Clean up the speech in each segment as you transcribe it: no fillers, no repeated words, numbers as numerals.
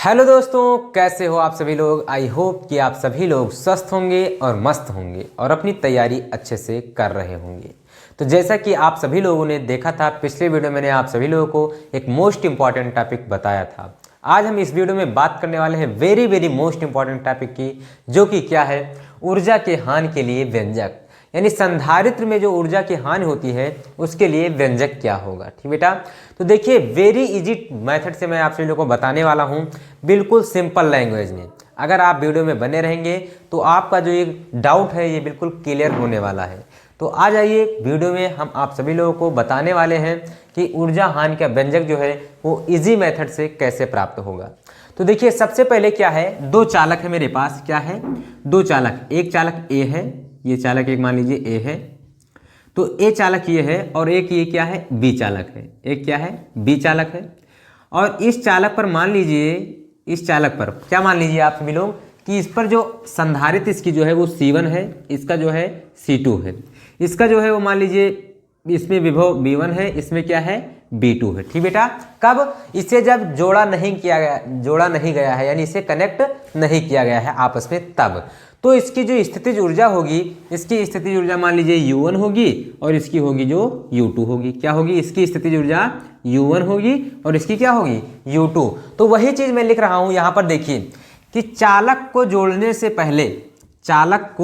Hello दोस्तों, कैसे हो आप सभी लोग। आई होप कि आप सभी लोग स्वस्थ होंगे और मस्त होंगे और अपनी तैयारी अच्छे से कर रहे होंगे। तो जैसा कि आप सभी लोगों ने देखा था, पिछले वीडियो मैंने आप सभी लोगों को एक मोस्ट इंपॉर्टेंट टॉपिक बताया था। आज हम इस वीडियो में बात करने वाले हैं वेरी मोस्ट इंपॉर्टेंट टॉपिक की, जो कि क्या है, ऊर्जा के हानि के लिए व्यंजक। यानी संधारित्र में जो ऊर्जा की हानि होती है उसके लिए व्यंजक क्या होगा। ठीक बेटा, तो देखिए वेरी इजी मेथड से मैं आप सभी लोगों को बताने वाला हूं, बिल्कुल सिंपल लैंग्वेज में। अगर आप वीडियो में बने रहेंगे तो आपका जो एक डाउट है ये बिल्कुल क्लियर होने वाला है। तो आ जाइए वीडियो में, हम आप सभी लोगों को बताने वाले हैं कि ऊर्जा हानि का व्यंजक जो है वो इजी मेथड से कैसे प्राप्त होगा। तो देखिए सबसे पहले क्या है, दो चालक है मेरे पास। क्या है? दो चालक। एक चालक ए है, ये चालक एक मान लीजिए ए है, तो ए चालक ये है, और एक ये क्या है, बी चालक है। एक क्या है, बी चालक है। और इस चालक पर मान लीजिए, इस चालक पर क्या मान लीजिए आप सभी लोग कि इस पर जो संधारित्र इसकी जो है वो C1 है, इसका जो है C2 है, इसका जो है वो मान लीजिए इसमें विभव B1 है, इसमें क्या है, B2 है। ठीक बेटा, कब? इसे जब जोड़ा नहीं गया है, यानी इसे कनेक्ट नहीं किया गया है आपस में, तब। तो इसकी जो स्थितिज ऊर्जा होगी, इसकी स्थितिज ऊर्जा मान लीजिए U1 होगी और इसकी होगी जो U2 होगी। क्या होगी? इसकी स्थितिज ऊर्जा U1 होगी और इसकी क्या होगी, U2। तो वही चीज मैं लिख रहा हूं यहां पर। देखिए कि चालक को जोड़ने से पहले, चालक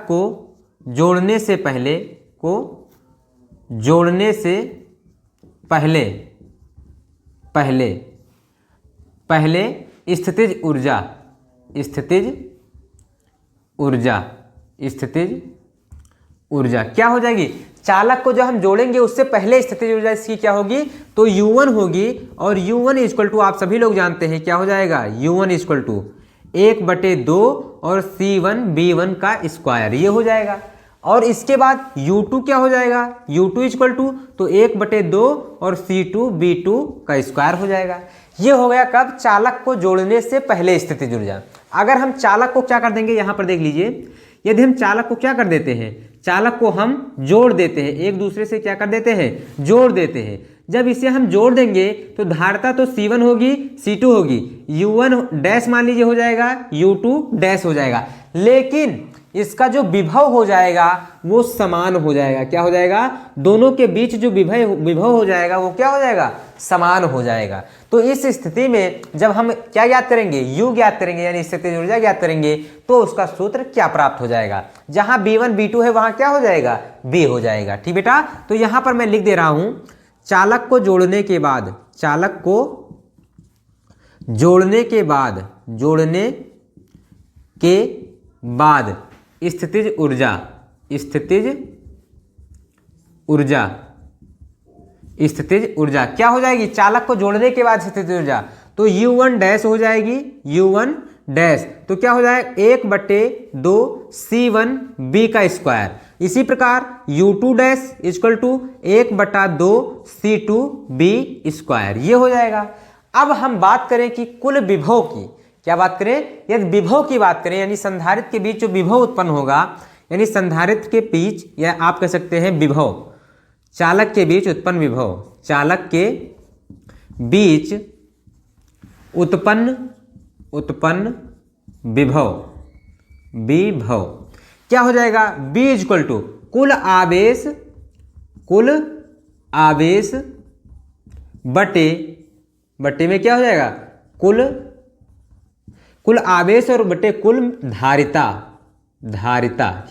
को जोड़ने से पहले स्थितिज ऊर्जा क्या हो जाएगी? चालक को जो हम जोड़ेंगे उससे पहले स्थितिज ऊर्जा इसकी क्या होगी, तो U1 होगी। और U1 इक्वल टू आप सभी लोग जानते हैं क्या हो जाएगा, U1 इक्वल टू 1/2 और C1 B1 का स्क्वायर, ये हो जाएगा। और इसके बाद U2 क्या हो जाएगा, U2 इक्वल टू तो 1/2 और C2 B2 का स्क्वायर हो जाएगा। ये हो गया कब? चालक को जोड़ने से पहले स्थितिज ऊर्जा। अगर हम चालक को क्या कर देंगे, यहां पर देख लीजिए, यदि हम चालक को क्या कर देते हैं, चालक को हम जोड़ देते हैं, एक दूसरे से क्या कर देते हैं, जोड़ देते हैं। जब इसे हम जोड़ देंगे तो धारता तो C1 होगी, C2 होगी, U1 डैश मान लीजिए हो जाएगा, U2 डैश हो जाएगा, लेकिन इसका जो विभव हो जाएगा वो समान हो जाएगा। क्या हो जाएगा? दोनों के बीच जो विभव हो जाएगा वो क्या हो जाएगा, समान हो जाएगा। तो इस स्थिति में जब हम क्या ज्ञात करेंगे, U ज्ञात करेंगे, यानी स्थितिज ऊर्जा ज्ञात करेंगे, तो उसका सूत्र क्या प्राप्त हो जाएगा, जहां B1 B2 है वहां क्या हो जाएगा, B हो जाएगा। ठीक बेटा, तो यहां पर मैं लिख दे रहा हूं, चालक को जोड़ने के बाद स्थितिज ऊर्जा क्या हो जाएगी, चालक को जोड़ने के बाद स्थितिज ऊर्जा, तो U1 डैश हो जाएगी, U1 डैश तो क्या हो जाएगा, 1/2 C1 B का स्क्वायर। इसी प्रकार U2 dash equal to 1/2 C2 B square, ये हो जाएगा। अब हम बात करें कि कुल विभव की, क्या बात करें, यदि विभव की बात करें, यानी संधारित्र के बीच जो विभव उत्पन्न होगा, यानी संधारित्र के बीच, या आप कह सकते हैं विभव, चालक के बीच उत्पन्न विभव, चालक के बीच उत्पन्न विभव क्या हो जाएगा, B इक्वल टू कुल आवेश बटे में क्या हो जाएगा, कुल आवेश और बटे कुल धारिता,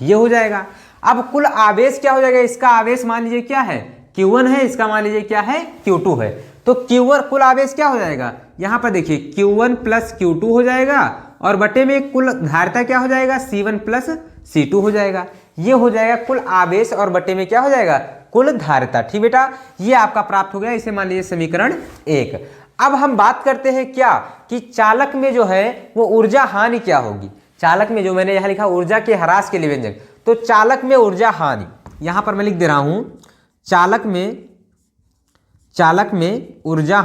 ये हो जाएगा। अब कुल आवेश क्या हो जाएगा, इसका आवेश मान लीजिए क्या है, Q1 है, इसका मान लीजिए क्या है, Q2 है। तो Q1 कुल आवेश क्या हो जाएगा, यहां पर देखिए Q1 प्लस Q2 हो जाएगा, और बटे में कुल धारिता क्या हो जाएगा, C1 प्लस C2 हो जाएगा। ये हो जाएगा कुल आवेश और बटे में क्या हो जाएगा, कुल धारिता। ठीक बेटा, ये आपका प्राप्त हो गया, इसे मान लीजिए समीकरण 1। अब हम बात करते हैं क्या, कि चालक में जो है वो ऊर्जा हानि क्या होगी। चालक में जो मैंने यहां लिखा ऊर्जा के ह्रास के लिए व्यंजक, तो चालक में ऊर्जा हानि, यहां पर मैं लिख दे रहा हूं, चालक में ऊर्जा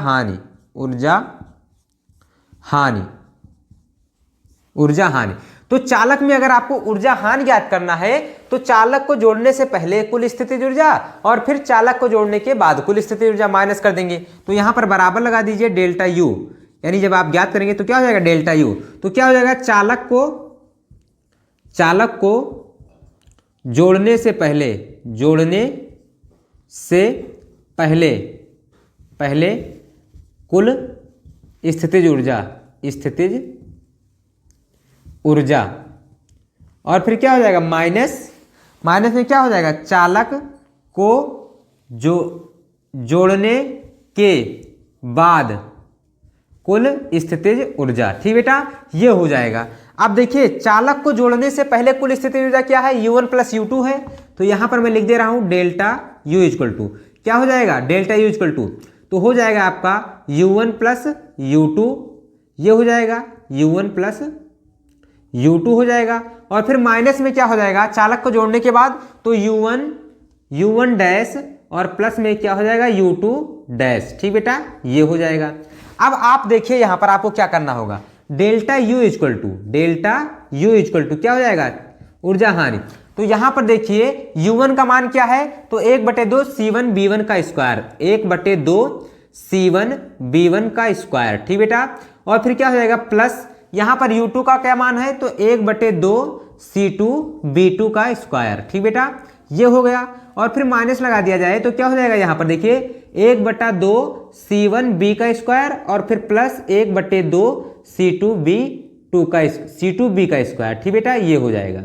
हानि। तो चालक में अगर आपको ऊर्जा हानि ज्ञात करना है तो चालक को जोड़ने से पहले कुल स्थितिज ऊर्जा और फिर चालक को जोड़ने के बाद कुल स्थितिज ऊर्जा माइनस कर देंगे। तो यहां पर बराबर लगा दीजिए डेल्टा यू, यानी जब आप ज्ञात करेंगे तो क्या हो जाएगा डेल्टा यू, तो क्या हो जाएगा चालक को जोड़ने से पहले कुल स्थितिज ऊर्जा और फिर क्या हो जाएगा माइनस में क्या हो जाएगा चालक को जोड़ने के बाद कुल स्थितिज ऊर्जा। ठीक बेटा, ये हो जाएगा। अब देखिए चालक को जोड़ने से पहले कुल स्थितिज ऊर्जा क्या है, U1 प्लस U2 है। तो यहां पर मैं लिख दे रहा हूं डेल्टा U इक्वल टू क्या हो जाएगा, डेल्टा U इक्वल टू तो हो जाएगा आपका U1 प्लस U2, ये हो जाएगा U1 प्लस U2 हो जाएगा। और फिर माइनस में क्या हो जाएगा चालक को जोड़ने के बाद तो U1 डैश और प्लस में क्या हो जाएगा U2 डैश। ठीक बेटा, ये हो जाएगा। अब आप देखिए यहां पर आपको क्या करना होगा, डेल्टा U इक्वल टू क्या हो जाएगा ऊर्जा हानि। तो यहां पर देखिए U1 का मान क्या है, तो 1/2 C1 B1 का स्क्वायर, 1/2 C1 B1 का स्क्वायर। ठीक बेटा, और फिर क्या हो जाएगा प्लस यहां पर U2 का क्या मान है, तो 1/2 C2 B2 का स्क्वायर। ठीक बेटा, ये हो गया। और फिर माइनस लगा दिया जाए तो क्या हो जाएगा, यहां पर देखिए 1/2 C1 B का स्क्वायर और फिर प्लस 1/2 C2 B का स्क्वायर। ठीक बेटा, ये हो जाएगा,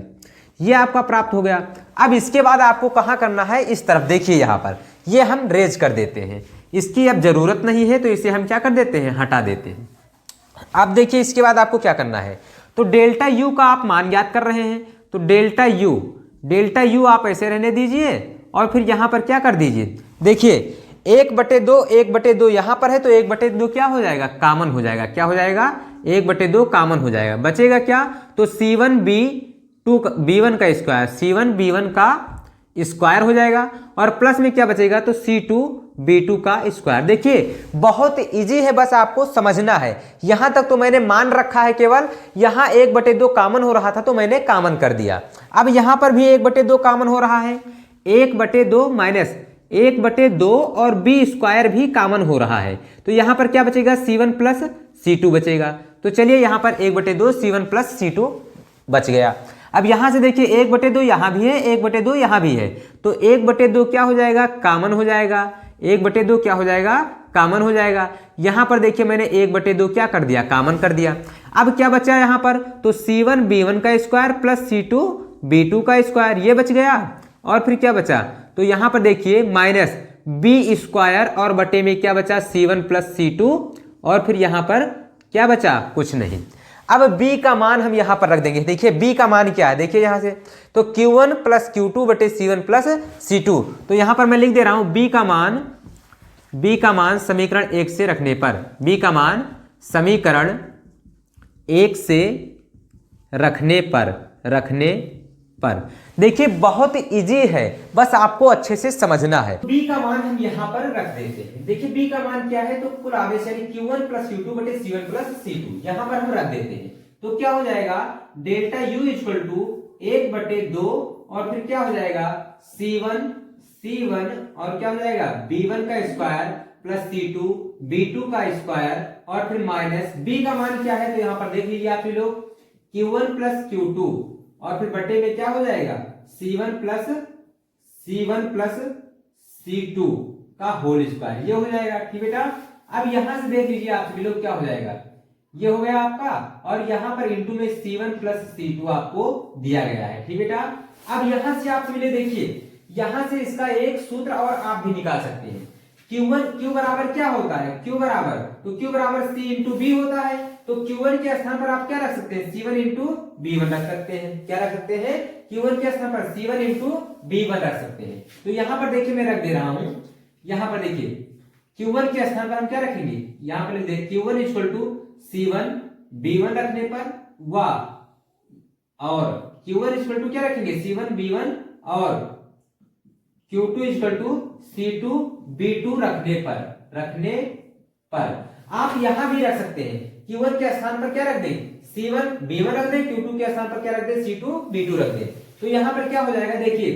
ये आपका प्राप्त हो गया। अब इसके बाद आपको कहां करना है, इस तरफ देखिए यहां पर ये हम रेज कर देते हैं, इसकी अब जरूरत नहीं है तो इसे हम क्या कर देते हैं, हटा देते हैं। अब देखिए इसके बाद आपको क्या करना है, तो डेल्टा यू का आप मान ज्ञात कर रहे हैं, तो डेल्टा यू आप ऐसे रहने दीजिए और फिर यहां पर क्या कर दीजिए, देखिए 1/2 यहां पर है तो 1/2 क्या हो जाएगा, कॉमन हो जाएगा। क्या हो जाएगा, 1/2 कॉमन हो जाएगा, बचेगा क्या, तो C1 B1 का स्क्वायर, C1 B1 का स्क्वायर हो जाएगा और प्लस में क्या बचेगा, तो C2 B2 का स्क्वायर। देखिए बहुत इजी है, बस आपको समझना है। यहां तक तो मैंने मान रखा है, केवल यहां 1/2 कॉमन हो रहा था तो मैंने कॉमन कर दिया। अब यहां पर भी 1/2 कॉमन हो रहा है, 1/2 माइनस 1/2 और B स्क्वायर भी कॉमन हो रहा है, तो यहां पर क्या बचेगा, C1 प्लस C2 बचेगा। तो चलिए यहां पर 1/2 C1 प्लस C2 बच गया। अब यहां से देखिए 1/2 यहां भी है, 1/2 यहां भी है, तो 1/2 क्या हो जाएगा, कॉमन हो जाएगा। 1/2 क्या हो जाएगा, कॉमन हो जाएगा। यहां पर देखिए मैंने 1/2 क्या कर दिया, कॉमन कर दिया। अब क्या बचा यहां पर, तो C1 B1 का स्क्वायर प्लस C2 B2 का स्क्वायर, ये बच गया। और फिर क्या बचा, तो यहां पर देखिए माइनस B स्क्वायर और बटे में क्या बचा, C1 प्लस C2 और फिर यहां पर क्या बचा, कुछ नहीं। अब B का मान हम यहां पर रख देंगे। देखिए B का मान क्या है, देखिए यहां से तो Q1 प्लस Q2 बटे C1 प्लस C2, तो यहां पर मैं लिख दे रहा हूं B का मान समीकरण 1 से रखने पर, B का मान समीकरण 1 से रखने पर देखिए बहुत इजी है, बस आपको अच्छे से समझना है। B का मान हम यहां पर रख देते हैं। देखिए B का मान क्या है, तो कुल आवेश यानी Q1 प्लस Q2 बटे C1 प्लस C2 यहां पर हम रख देते हैं। तो क्या हो जाएगा, डेल्टा U इक्वल टू 1/2 और फिर क्या हो जाएगा C1 और क्या हो जाएगा B1 का स्क्वायर प्लस C2 B2 का स्क्वायर और फिर माइनस B का मान क्या है, तो यहां पर देख लीजिए आप लोग Q1 प्लस Q2 और फिर बटे में क्या हो जाएगा C1 प्लस C2 का होल स्क्वायर, ये हो जाएगा। ठीक बेटा, अब यहां से देख लीजिए आप सभी लोग क्या हो जाएगा, ये हो गया आपका और यहां पर इंटू में C1 प्लस C2 आपको दिया गया है। ठीक बेटा, अब यहां से आप सभी देखिए, यहां से इसका एक सूत्र और आप भी निकाल सकते हैं। Q बराबर क्या होता है, Q बराबर C इंटू B होता है, तो Q1 के स्थान पर आप क्या रख सकते हैं, C1 इंटू B1 रख सकते हैं। क्या रख सकते हैं, Q1 के स्थान पर C1 इंटू B1 रख सकते हैं। तो यहां पर देखिए मैं रख दे रहा हूं, यहां पर देखिए Q1 के स्थान पर हम क्या रखेंगे, यहां पर लिख दे Q1 equal to C1 B1 रखने पर व और Q1 इक्वल टू क्या रखेंगे C1 B1 और Q2 equal to C2 B2 रखने पर आप यहां भी रख सकते हैं। Q1 के स्थान पर क्या रख दें, C1 B1 रख दें, Q2 के स्थान पर क्या रख दें, C2 B2 रख दें। तो यहां पर क्या हो जाएगा, देखिए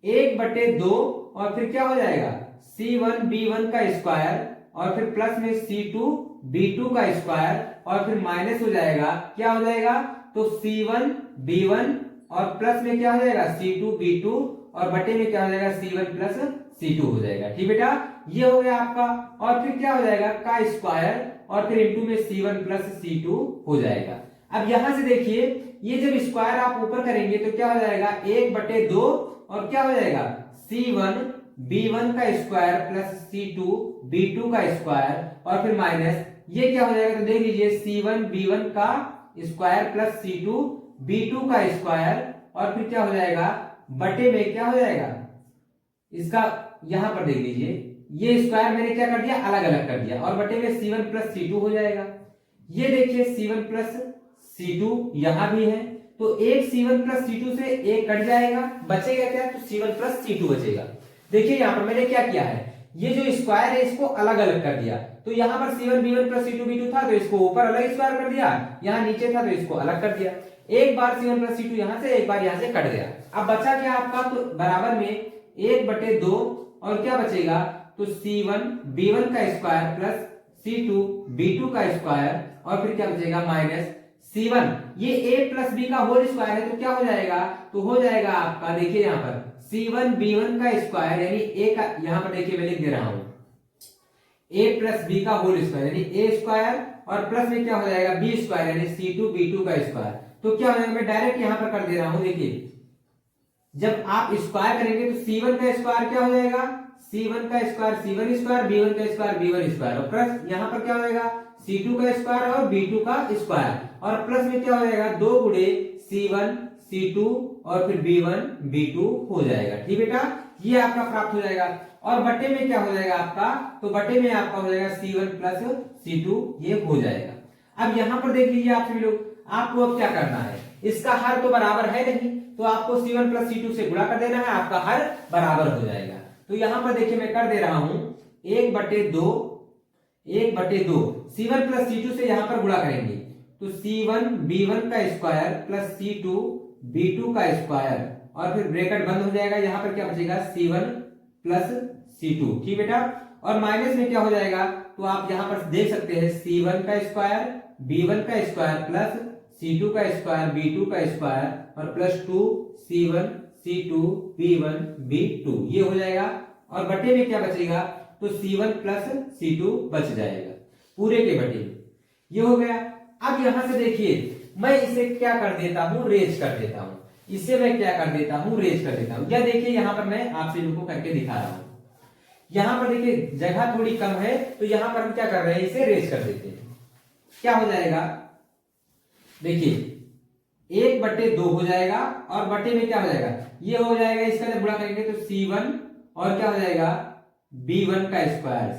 1/2 और फिर क्या हो जाएगा C1 B1 का स्क्वायर और फिर प्लस में C2 B2 का स्क्वायर और फिर माइनस हो जाएगा, क्या हो जाएगा, तो C1 B1 और प्लस में क्या हो जाएगा C2 B2 और बटे में क्या हो जाएगा C1 प्लस C2 हो जाएगा। ठीक बेटा, ये हो गया आपका। और फिर क्या हो जाएगा का स्क्वायर और फिर इंटू में C1 प्लस C2 हो जाएगा। अब यहां से देखिए, ये जब स्क्वायर आप ऊपर करेंगे तो क्या हो जाएगा 1/2 और क्या हो जाएगा C1 B1 का स्क्वायर प्लस C2 B2 का स्क्वायर और फिर माइनस ये क्या हो जाएगा, तो देख लीजिए C1 B1 का स्क्वायर प्लस C2 B2 का स्क्वायर और फिर क्या हो जाएगा बटे में क्या हो जाएगा इसका, यहां पर देख लीजिए ये स्क्वायर मैंने क्या कर दिया अलग अलग कर दिया और बटे में C1 प्लस C2 हो जाएगा। ये देखिए C1 प्लस C2 यहां भी है, तो एक C1 प्लस C2 से एक कट जाएगा, बचेगा क्या, तो C1 प्लस C2 बचेगा। देखिए यहां पर मैंने क्या किया है, ये जो स्क्वायर है इसको अलग अलग कर दिया, तो यहां पर C1 B1 plus C2 B2 था तो इसको ऊपर अलग स्क्वायर कर दिया, यहां नीचे था तो इसको अलग कर दिया। एक बार C1 प्लस C2 यहां से, एक बार यहां से कट गया। अब बचा क्या आपका, तो बराबर में 1/2 और क्या बचेगा, तो C1 B1 का स्क्वायर प्लस C2 B2 का स्क्वायर और फिर क्या बचेगा माइनस C1, ये A प्लस B का होल स्क्वायर है तो क्या हो जाएगा, तो हो जाएगा आपका, देखिए यहां पर C1 B1 का स्क्वायर यानी A का, यहां पर देखिए मैं लिख दे रहा हूं A प्लस B का होल स्क्वायर यानी A स्क्वायर और प्लस में क्या हो जाएगा B स्क्वायर यानी C2 B2 का स्क्वायर। तो क्या हो जाएगा, मैं डायरेक्ट यहां पर कर दे रहा हूं, देखिए जब आप स्क्वायर करेंगे तो C1 का स्क्वायर क्या हो जाएगा, C1 का स्क्वायर C1 स्क्वायर, B1 का स्क्वायर B1 स्क्वायर और प्लस यहां पर क्या हो जाएगा C2 का स्क्वायर और B2 का स्क्वायर और प्लस में क्या हो जाएगा 2 गुणे C1 C2 और फिर B1 B2 हो जाएगा। ठीक बेटा, ये आपका प्राप्त हो जाएगा। और बटे में क्या हो जाएगा आपका, तो बटे में आपका हो जाएगा C1 प्लस C2, ये हो जाएगा। अब यहां पर देख लीजिए आप सभी लोग, आपको अब क्या करना है, इसका हर तो बराबर है नहीं तो आपको C1 प्लस C2 से गुणा कर देना है, आपका हर बराबर हो जाएगा। तो यहां पर देखिए मैं कर दे रहा हूं 1/2 C1 प्लस C2 से यहां पर गुणा करेंगे तो C1 B1 का स्क्वायर प्लस C2 B2 का स्क्वायर और फिर ब्रैकेट बंद हो जाएगा, यहां पर क्या बचेगा C1 प्लस C2। ठीक बेटा, और माइनस में क्या हो जाएगा, तो आप यहां पर देख सकते हैं C1 का स्क्वायर B1 का स्क्वायर प्लस C2 का स्क्वायर B2 का स्क्वायर और plus 2 C1 C2 B1 B2 ये हो जाएगा और बटे में क्या बचेगा, तो C1 प्लस C2 बच जाएगा पूरे के बटे, ये हो गया। अब यहां से देखिए मैं इसे क्या कर देता हूं, रेज कर देता हूं, इसे मैं क्या कर देता हूं, रेज कर देता हूं। या देखिए यहां पर मैं आपसे इनको करके दिखा रहा हूं, यहां पर देखिए जगह थोड़ी कम है तो यहां पर हम क्या कर रहे हैं, इसे रेज कर देते हैं। क्या हो जाएगा, देखिए 1/2 हो जाएगा और बटे में क्या हो जाएगा, ये हो जाएगा, इसका जब गुणा करेंगे तो C1 और क्या हो जाएगा B1 का स्क्वायर,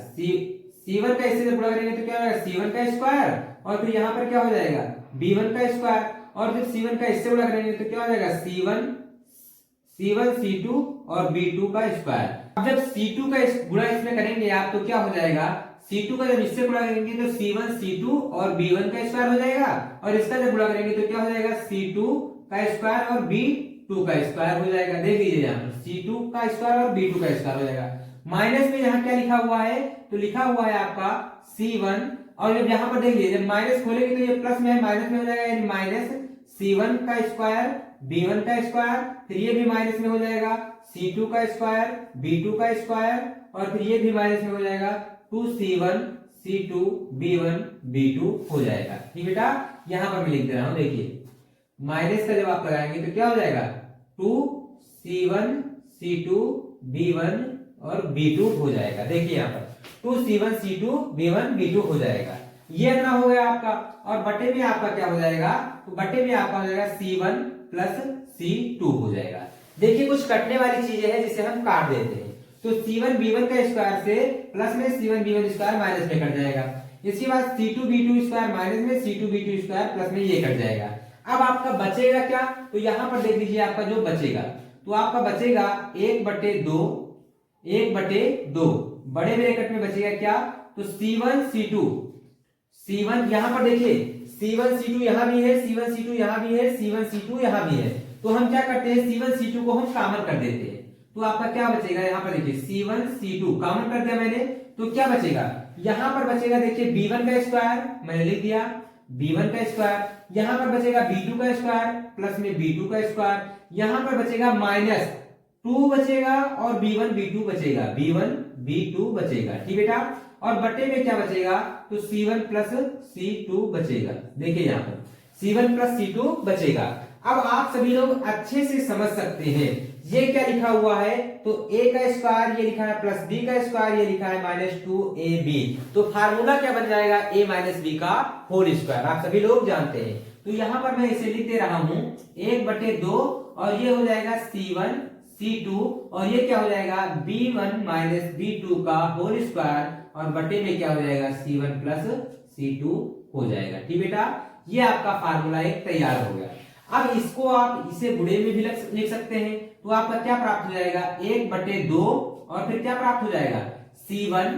C1 का इससे जब गुणा करेंगे तो क्या हो जाएगा C1 का स्क्वायर और फिर यहां पर क्या हो जाएगा B1 का स्क्वायर और फिर C1 का इससे गुणा करेंगे तो क्या हो जाएगा C1 C2 और B2 का स्क्वायर। अब जब C2 का गुणा इसमें करेंगे आप तो क्या हो जाएगा, C2 का जब इससे गुणा करेंगे तो C1 C2 और B1 का स्क्वायर हो जाएगा और इसका जब गुणा करेंगे तो क्या हो जाएगा C2 का स्क्वायर और B2 का स्क्वायर हो जाएगा। देख लीजिए यहाँ पर C2 का स्क्वायर और B2 का स्क्वायर हो जाएगा। माइनस में यहाँ क्या लिखा हुआ है, तो लिखा हुआ है आपका C1 और जब यहाँ पर देखिए जब माइनस खोलेंगे तो ये प्लस में है, माइनस में हो जाएगा यानी माइनस C1 का स्क्वायर B1 का स्क्वायर, फिर ये भी माइनस में हो जाएगा C2 का स्क्वायर B2 का स्क्वायर और फिर ये भी माइनस में हो जाएगा 2C1 C2 B1 B2 हो जाएगा। ठीक बेटा, यहां पर मैं लिख दे रहा हूं, देखिए माइनस का जब आप लगाएंगे तो क्या हो जाएगा 2C1 C2 B1 और B2 हो जाएगा। देखिए यहाँ पर 2C1 C2 B1 B2 हो जाएगा, ये इतना हो गया आपका। और बटे में आपका क्या हो जाएगा, तो बटे में आपका हो जाएगा C1 प्लस C2 हो जाएगा। देखिए कुछ कटने वाली चीजें हैं जिसे हम काट देते हैं, तो C1 B1 का स्क्वायर से प्लस में C1 B1 स्क्वायर माइनस में कट जाएगा, इसके बाद C2 B2 स्क्वायर माइनस में C2 B2 स्क्वायर प्लस में ये कट जाएगा। अब आपका बचेगा क्या, तो यहां पर देख लीजिए आपका जो बचेगा, तो आपका बचेगा 1/2 बड़े ब्रैकेट में बचेगा क्या, तो C1 C2 यहां पर देखिए C1 C2 यहां भी है, C1 C2 यहां भी है, C1 C2 यहां भी है, तो हम क्या करते हैं C1 C2 को हम कॉमन कर देते हैं, तो आपका क्या बचेगा, यहां पर देखिए C1 C2 कॉमन कर दिया मैंने, तो क्या बचेगा, यहाँ पर बचेगा देखिए b1 का स्क्वायर, मैंने लिख दिया b1 का स्क्वायर, यहाँ पर बचेगा b2 का स्क्वायर प्लस में b2 का स्क्वायर, यहाँ पर बचेगा -2 बचेगा और b1 b2 बचेगा, b1 b2 बचेगा, ठीक बेटा। और बट्टे में क्या बचेगा, तो c1 प्लस c2 बचेगा, देखिए यहाँ पर c1 प्लस c2 बचेगा। अब आप सभी लोग अच्छे से समझ सकते हैं ये क्या लिखा हुआ है, तो a का स्क्वायर ये लिखा है प्लस b का स्क्वायर ये लिखा है -2ab, तो फार्मूला क्या बन जाएगा a माइनस बी का होल स्क्वायर, आप सभी लोग जानते हैं। तो यहां पर मैं इसे लिख दे रहा हूं 1/2 और ये हो जाएगा c1 c2 और ये क्या हो जाएगा b1 माइनस b2 का होल स्क्वायर और बटे में क्या हो जाएगा c1 प्लस c2 हो जाएगा, ठीक बेटा। ये आपका फार्मूला एक तैयार हो गया। अब इसको आप इसे गुणे में भी लिख सकते हैं, तो आपका क्या प्राप्त हो जाएगा 1/2 और फिर क्या प्राप्त हो जाएगा c1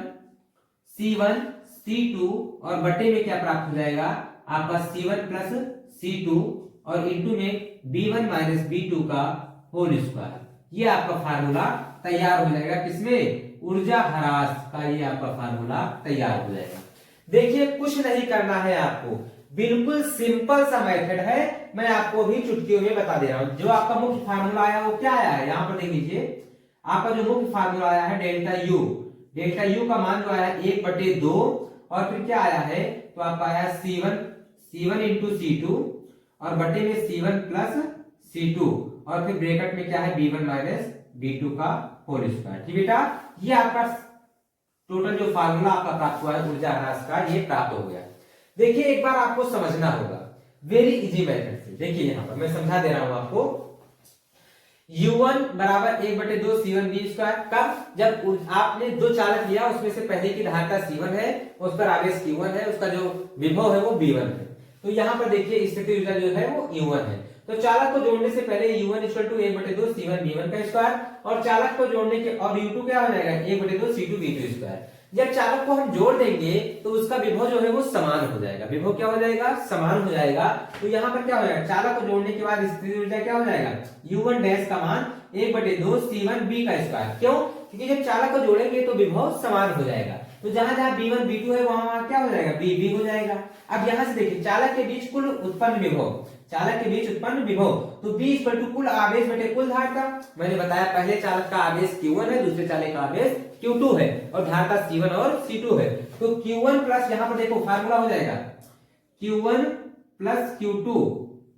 c2 और बटे में क्या प्राप्त हो जाएगा आपका c1 प्लस c2 और इंटू में b1 माइनस b2 का होल स्क्वायर। ये आपका फार्मूला तैयार हो जाएगा, किसमें, ऊर्जा ह्रास का ये आपका फार्मूला तैयार हो जाएगा। देखिए कुछ नहीं करना है आपको, बिल्कुल सिंपल सा मेथड है, मैं आपको भी चुटकियों में बता दे रहा हूं। जो आपका मुख्य फार्मूला आया वो क्या आया है, यहां पर देख लीजिए, आपका जो मुख्य फार्मूला आया है डेल्टा यू का मान जो आया है 1/2 और फिर क्या आया है, तो आपका आया c1 इंटू c2 और बटे में c1 प्लस c2 और फिर ब्रैकेट में क्या है b1 माइनस b2 का होल स्क्वायर, ठीक बेटा। ये आपका टोटल जो फार्मूला आपका प्राप्त हुआ है ऊर्जा ह्रास का, ये प्राप्त हो गया। देखिए एक बार आपको समझना होगा वेरी इजी मेथड से, देखिए यहां पर मैं समझा दे रहा हूं आपको। u1 बराबर 1/2 c1 b स्क्वायर, कब, जब आपने दो चालक लिया उसमें से पहले की धारिता c1 है, उस पर आवेश q1 है, उसका जो विभव है वो b1 है। तो यहां पर देखिए स्थिति ऊर्जा जो है वो u1 है। तो चालक को जोड़ने से पहले u1 1/2 c1 b1 का स्क्वायर और चालक को जोड़ने के और u2 क्या हो जाएगा 1/2 c2 b2 स्क्वायर। जब चालक को हम जोड़ देंगे तो उसका विभव जो है वो समान हो जाएगा, विभव क्या हो जाएगा, समान हो जाएगा। तो यहाँ पर क्या हो जाएगा, चालक को जोड़ने के बाद स्थिति ऊर्जा क्या हो जाएगा, u1 डैश का मान 1/2 c1 b का स्क्वायर। क्यों, क्योंकि जब चालक को जोड़ेंगे तो विभव समान हो जाएगा, तो जहां जहां b1 b2 है वहां क्या हो जाएगा b हो जाएगा। अब यहां से देखिए चालक के बीच कुल उत्पन्न विभव, चालक के बीच उत्पन्न विभव, तो b कुल आवेश बटे कुल धारिता। मैंने बताया पहले चालक का आवेश q1 है, दूसरे चालक का आवेश q2 है और धारिता c1 और c2 है। तो q1 प्लस यहाँ पर देखो फार्मूला हो जाएगा q1 प्लस q2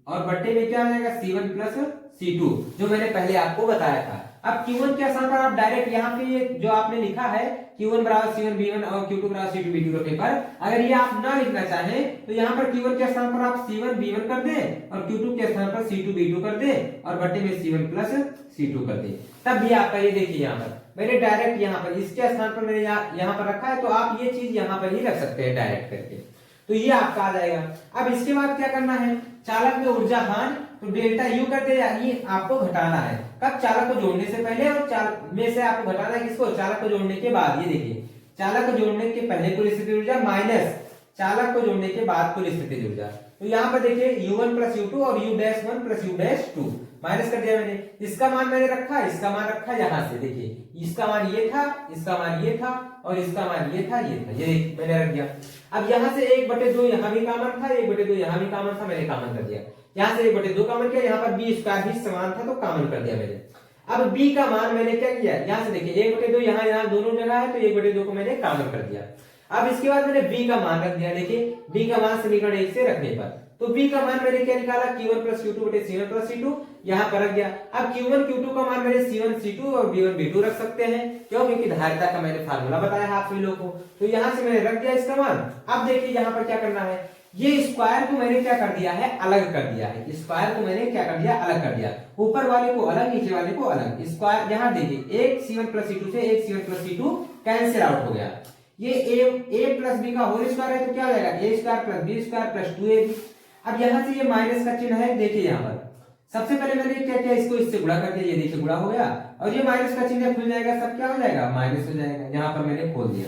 और बट्टे में क्या हो जाएगा c1 प्लस c2, जो मैंने पहले आपको बताया था। अब q1 के स्थान पर आप डायरेक्ट यहाँ पे जो आपने लिखा है q1 बराबर c1 b1 और q2 बराबर c2 b2 रखने पर, अगर ये आप ना लिखना चाहें तो यहाँ पर q1 के स्थान पर आप c1 b1 कर दें और q2 के स्थान पर c2 b2 कर दें और बट्टे में c1 प्लस c2 कर दें, तब भी आपका ये देखिए यहाँ पर मैंने डायरेक्ट यहाँ पर इसके स्थान पर मैंने यहाँ पर रखा है, तो आप ये चीज यहाँ पर ही रख सकते हैं डायरेक्ट करके, तो ये आपका आ जाएगा। अब इसके बाद क्या करना है, चालक में ऊर्जा हानि, तो डेल्टा यू कर दे, ये आपको घटाना है, कब, चालक को जोड़ने से पहले और चालक में से आपको घटाना है किसको, चालक को जोड़ने के बाद। ये देखिए चालक को जोड़ने के पहले कुल स्थिति ऊर्जा माइनस चालक को जोड़ने के बाद कुल स्थिति ऊर्जा। तो यहाँ पर देखिए u1 प्लस u2 और u-1 प्लस u-2 माइनस कर दिया मैंने, इसका मान मैंने रखा, इसका मान रखा यहाँ से, देखिए इसका मान ये था, इसका मान ये था और इसका मान ये था, ये मैंने रख दिया। अब यहाँ से 1/2 यहाँ भी कॉमन था, 1/2 यहाँ भी कॉमन था, मैंने कॉमन कर दिया। यहाँ से 1/2 कॉमन किया, यहाँ पर b स्क्वायर भी समान था तो कॉमन कर दिया मैंने। अब b का मान मैंने क्या किया, यहाँ से देखिए 1/2 यहाँ दोनों जगह है तो 1/2 को मैंने कॉमन कर दिया। अब इसके बाद मैंने b का मान रख दिया, देखिए b का मान समीकरण 1 से रखने पर, तो b का मान मैंने क्या निकाला q1 प्लस q2 बटे c1 प्लस c2, यहाँ पर रख दिया। अब q1 q2 का मान मैंने c1 c2 और b1 b2 रख सकते हैं, क्यों, क्योंकि धारिता का मैंने फार्मूला बताया है आप सभी लोगों को, तो यहाँ से मैंने रख दिया इसका मान। अब देखिए यहाँ पर क्या करना है, ये स्क्वायर को मैंने क्या कर दिया है, अलग कर दिया है, स्क्वायर को मैंने क्या कर दिया, अलग कर दिया, ऊपर वाले को अलग नीचे वाले को अलग। स्क्वायर यहाँ देखिए एक c1 प्लस c2 से एक c1 plus c2 cancel out हो गया, ये a प्लस b का होल स्क्वायर है तो क्या हो जाएगा a square plus b square plus 2ab। अब यहाँ से ये माइनस का चिन्ह है, देखिए यहाँ पर सबसे पहले मैंने क्या किया, इसको इससे गुणा कर दिया, ये देखिए गुणा हो गया और ये माइनस का चिन्ह खुल जाएगा, सब क्या हो जाएगा, माइनस हो जाएगा। यहाँ पर मैंने खोल दिया,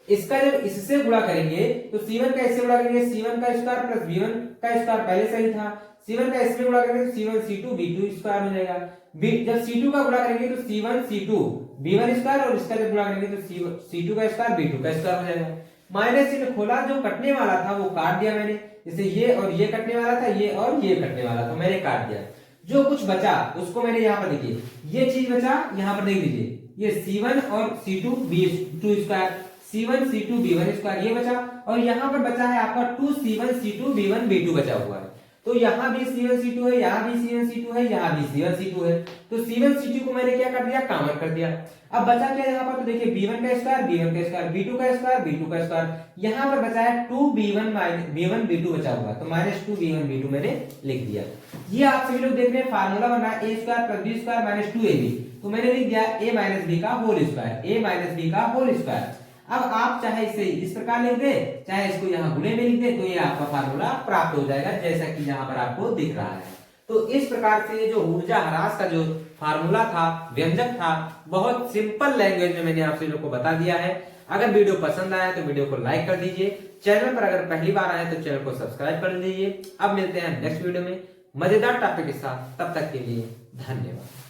इसका जब इससे गुणा करेंगे तो c1 का इससे गुणा करेंगे c1 का स्क्वायर प्लस b1 का स्क्वायर पहले से ही था, c1 का इसमें गुणा करेंगे तो c1 c2 b2 स्क्वायर हो जाएगा। जब c2 का गुणा करेंगे तो c1 c2 B1 स्क्वायर और इसका जब गुणा करेंगे तो C2 का स्क्वायर B2 का स्क्वायर हो जाएगा। माइनस चिन्ह खोला, जो कटने वाला था वो काट दिया मैंने, जैसे ये और ये कटने वाला था, ये और ये कटने वाला था, मैंने काट दिया। जो कुछ बचा उसको मैंने यहाँ पर देखिए, ये चीज बचा यहाँ पर देख लीजिए, ये C1 और C2 B2 square, C1 C2 B1 square ये बचा, और यहाँ पर बचा है आपका 2C1 C2 B1 B2 बचा हुआ है। तो यहाँ भी C1 C2 है, यहाँ भी C1 C2 है, यहाँ भी C1 C2 है। तो C1 C2 को मैंने क्या कर दिया, कॉमन कर दिया। अब बचा क्या यहाँ पर, तो देखिए B1 का स्क्वायर B1 का स्क्वायर, B2 का स्क्वायर B2 का स्क्वायर, यहाँ पर बचा है 2B1 B1 B2 बचा हुआ, तो -2B1 B2 मैंने लिख दिया। ये आप सभी लोग देख रहे हैं फार्मूला बना a square plus b square -2ab, तो मैंने लिख दिया a माइनस b का whole square, a minus b का होल स्क्वायर। अब आप चाहे इसे इस प्रकार लिख दे, चाहे इसको यहाँ गुणे में लिख दे, तो ये आपका फार्मूला प्राप्त हो जाएगा, जैसा कि यहाँ पर आपको दिख रहा है। तो इस प्रकार से ये जो ऊर्जा ह्रास का जो फार्मूला था, व्यंजक था, बहुत सिंपल लैंग्वेज में मैंने आप सभी लोग को बता दिया है। अगर वीडियो पसंद आया तो वीडियो को लाइक कर दीजिए, चैनल पर अगर पहली बार आए तो चैनल को सब्सक्राइब कर दीजिए। अब मिलते हैं नेक्स्ट वीडियो में मजेदार टॉपिक के साथ, तब तक के लिए धन्यवाद।